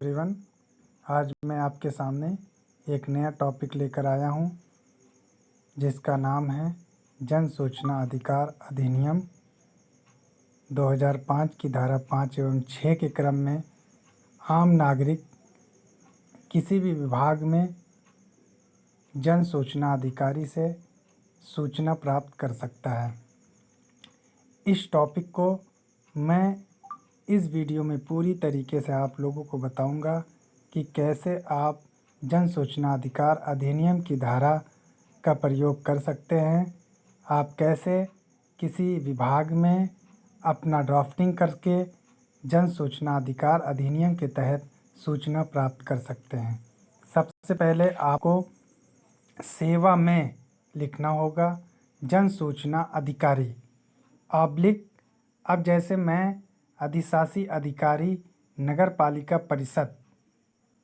Everyone, आज मैं आपके सामने एक नया टॉपिक लेकर आया हूं, जिसका नाम है जन सूचना अधिकार अधिनियम 2005 की धारा 5 एवं 6 के क्रम में आम नागरिक किसी भी विभाग में जन सूचना अधिकारी से सूचना प्राप्त कर सकता है। इस टॉपिक को मैं इस वीडियो में पूरी तरीके से आप लोगों को बताऊंगा कि कैसे आप जन सूचना अधिकार अधिनियम की धारा का प्रयोग कर सकते हैं। आप कैसे किसी विभाग में अपना ड्राफ्टिंग करके जन सूचना अधिकार अधिनियम के तहत सूचना प्राप्त कर सकते हैं। सबसे पहले आपको सेवा में लिखना होगा जन सूचना अधिकारी ऑब्लिक। अब जैसे मैं अधिशासी अधिकारी नगर पालिका परिषद,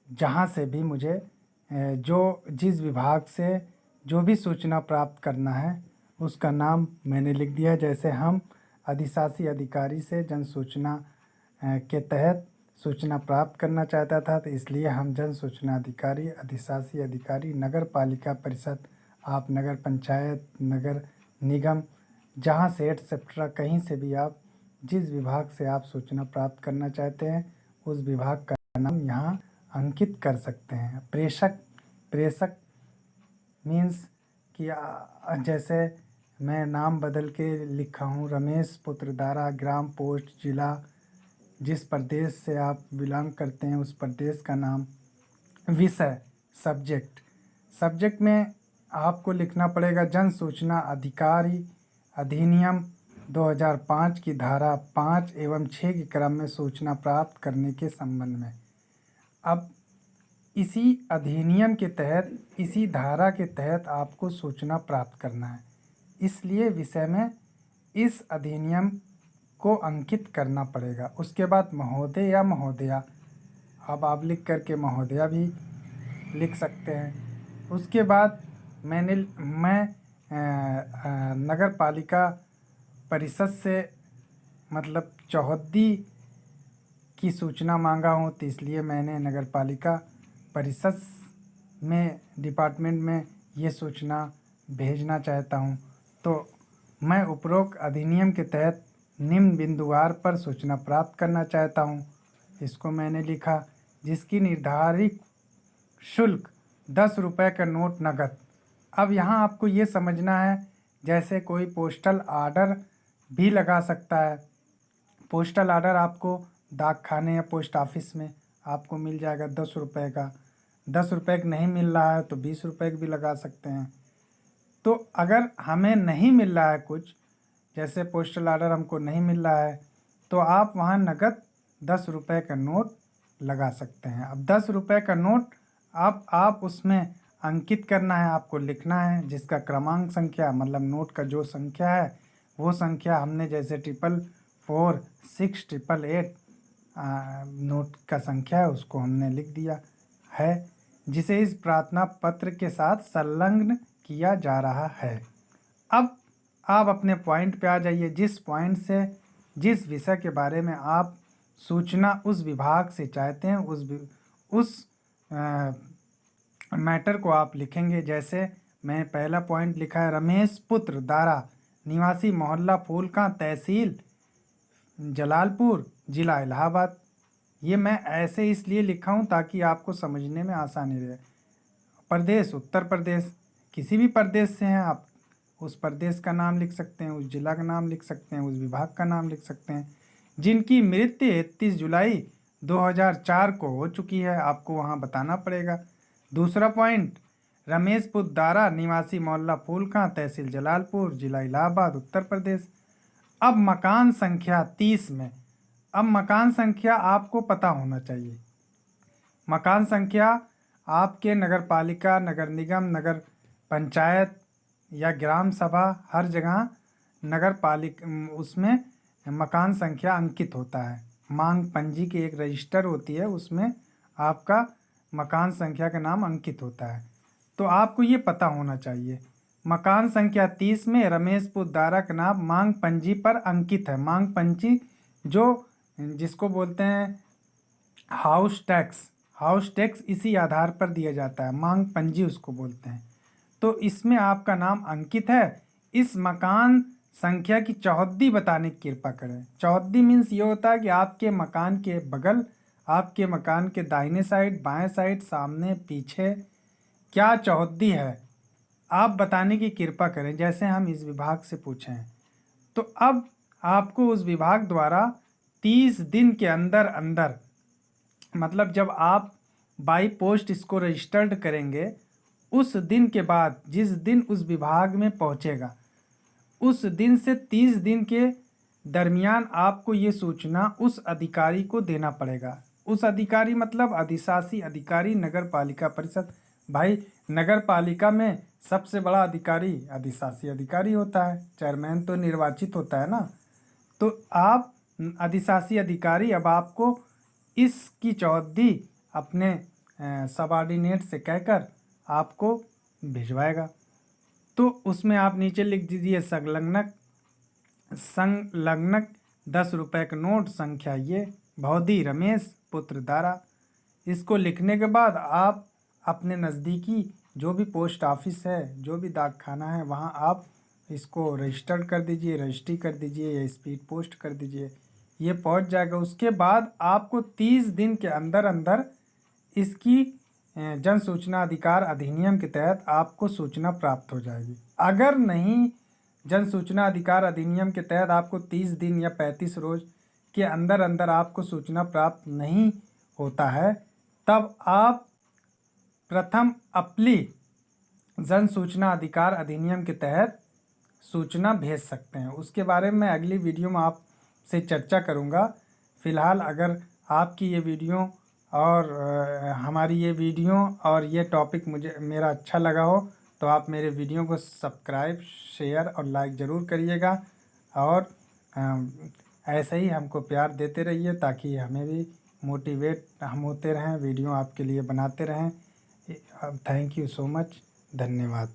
जहाँ से भी मुझे जिस विभाग से जो भी सूचना प्राप्त करना है उसका नाम मैंने लिख दिया। जैसे हम अधिशासी अधिकारी से जन सूचना के तहत सूचना प्राप्त करना चाहता था, तो इसलिए हम जन सूचना अधिकारी अधिशासी अधिकारी नगर पालिका परिषद, आप नगर पंचायत नगर निगम जहाँ से एटसेट्रा कहीं से भी आप जिस विभाग से आप सूचना प्राप्त करना चाहते हैं उस विभाग का नाम यहाँ अंकित कर सकते हैं। प्रेषक मीन्स कि जैसे मैं नाम बदल के लिखा हूँ रमेश पुत्र दारा, ग्राम पोस्ट जिला, जिस प्रदेश से आप बिलोंग करते हैं उस प्रदेश का नाम। विषय सब्जेक्ट में आपको लिखना पड़ेगा जन सूचना अधिकारी अधिनियम 2005 की धारा 5 एवं 6 के क्रम में सूचना प्राप्त करने के संबंध में। अब इसी अधिनियम के तहत, इसी धारा के तहत आपको सूचना प्राप्त करना है, इसलिए विषय में इस अधिनियम को अंकित करना पड़ेगा। उसके बाद महोदय या महोदया, अब आप लिख करके महोदया भी लिख सकते हैं। उसके बाद मैं नगर पालिका परिषद से मतलब चौहद्दी की सूचना मांगा हूँ, तो इसलिए मैंने नगर पालिका परिषद में डिपार्टमेंट में ये सूचना भेजना चाहता हूँ। तो मैं उपरोक्त अधिनियम के तहत निम्न बिंदुवार पर सूचना प्राप्त करना चाहता हूँ, इसको मैंने लिखा। जिसकी निर्धारित शुल्क 10 रुपये का नोट नगद। अब यहाँ आपको ये समझना है, जैसे कोई पोस्टल आर्डर भी लगा सकता है। पोस्टल आर्डर आपको डाक खाने या पोस्ट ऑफिस में आपको मिल जाएगा 10 रुपये का। 10 रुपये का नहीं मिल रहा है तो 20 रुपये का भी लगा सकते हैं। तो अगर हमें नहीं मिल रहा है कुछ, जैसे पोस्टल आर्डर हमको नहीं मिल रहा है, तो आप वहाँ नगद 10 रुपये का नोट लगा सकते हैं। अब 10 रुपये का नोट आप उसमें अंकित करना है, आपको लिखना है जिसका क्रमांक संख्या, मतलब नोट का जो संख्या है वो संख्या हमने जैसे 4446888 नोट का संख्या है उसको हमने लिख दिया है, जिसे इस प्रार्थना पत्र के साथ संलग्न किया जा रहा है। अब आप अपने पॉइंट पे आ जाइए। जिस पॉइंट से जिस विषय के बारे में आप सूचना उस विभाग से चाहते हैं उस मैटर को आप लिखेंगे। जैसे मैं पहला पॉइंट लिखा है रमेश पुत्र दारा, निवासी मोहल्ला फूलका, तहसील जलालपुर, जिला इलाहाबाद। ये मैं ऐसे इसलिए लिखा हूँ ताकि आपको समझने में आसानी रहे। प्रदेश उत्तर प्रदेश, किसी भी प्रदेश से हैं आप उस प्रदेश का नाम लिख सकते हैं, उस जिला का नाम लिख सकते हैं, उस विभाग का नाम लिख सकते हैं। जिनकी मृत्यु 31 जुलाई 2004 को हो चुकी है, आपको वहाँ बताना पड़ेगा। दूसरा पॉइंट रमेश पुत्र दारा, निवासी मोहल्ला फूलका, तहसील जलालपुर, जिला इलाहाबाद, उत्तर प्रदेश। अब मकान संख्या 30 में, अब मकान संख्या आपको पता होना चाहिए। मकान संख्या आपके नगर पालिका, नगर निगम, नगर पंचायत या ग्राम सभा, हर जगह नगर पालिका उसमें मकान संख्या अंकित होता है। मांग पंजी की एक रजिस्टर होती है, उसमें आपका मकान संख्या का नाम अंकित होता है। तो आपको ये पता होना चाहिए। मकान संख्या 30 में रमेश पुत्र दारा का नाम मांग पंजी पर अंकित है। मांग पंजी जिसको बोलते हैं हाउस टैक्स इसी आधार पर दिया जाता है, मांग पंजी उसको बोलते हैं। तो इसमें आपका नाम अंकित है, इस मकान संख्या की चौहद्दी बताने की कृपा करें। चौहद्दी मीन्स ये होता है कि आपके मकान के बगल, आपके मकान के दाहिने साइड, बाएं साइड, सामने, पीछे क्या चौहद्दी है, आप बताने की कृपा करें, जैसे हम इस विभाग से पूछे हैं। तो अब आपको उस विभाग द्वारा 30 दिन के अंदर अंदर, मतलब जब आप बाई पोस्ट इसको रजिस्टर्ड करेंगे, उस दिन के बाद, जिस दिन उस विभाग में पहुंचेगा, उस दिन से 30 दिन के दरमियान आपको ये सूचना उस अधिकारी को देना पड़ेगा। उस अधिकारी मतलब अधिशासी अधिकारी, नगर पालिका परिषद। भाई, नगर पालिका में सबसे बड़ा अधिकारी अधिशासी अधिकारी होता है, चेयरमैन तो निर्वाचित होता है ना। तो आप अधिशासी अधिकारी अब आपको इसकी चौहद्दी अपने सबऑर्डिनेट से कहकर आपको भिजवाएगा। तो उसमें आप नीचे लिख दीजिए संलग्नक 10 रुपये का नोट, संख्या ये, भौदी रमेश पुत्र दारा। इसको लिखने के बाद आप अपने नज़दीकी जो भी पोस्ट ऑफिस है, जो भी डाक खाना है, वहाँ आप इसको रजिस्टर्ड कर दीजिए, रजिस्ट्री कर दीजिए या स्पीड पोस्ट कर दीजिए, ये पहुँच जाएगा। उसके बाद आपको 30 दिन के अंदर अंदर इसकी जन सूचना अधिकार अधिनियम के तहत आपको सूचना प्राप्त हो जाएगी। अगर नहीं, जन सूचना अधिकार अधिनियम के तहत आपको 30 दिन या 35 रोज के अंदर अंदर आपको सूचना प्राप्त नहीं होता है, तब आप प्रथम अपली जन सूचना अधिकार अधिनियम के तहत सूचना भेज सकते हैं। उसके बारे में अगली वीडियो में आपसे चर्चा करूंगा। फ़िलहाल अगर आपकी ये वीडियो और हमारी ये वीडियो और ये टॉपिक मेरा अच्छा लगा हो, तो आप मेरे वीडियो को सब्सक्राइब, शेयर और लाइक ज़रूर करिएगा। और ऐसे ही हमको प्यार देते रहिए, ताकि हमें भी मोटिवेट हम होते रहें, वीडियो आपके लिए बनाते रहें। थैंक यू सो मच, धन्यवाद।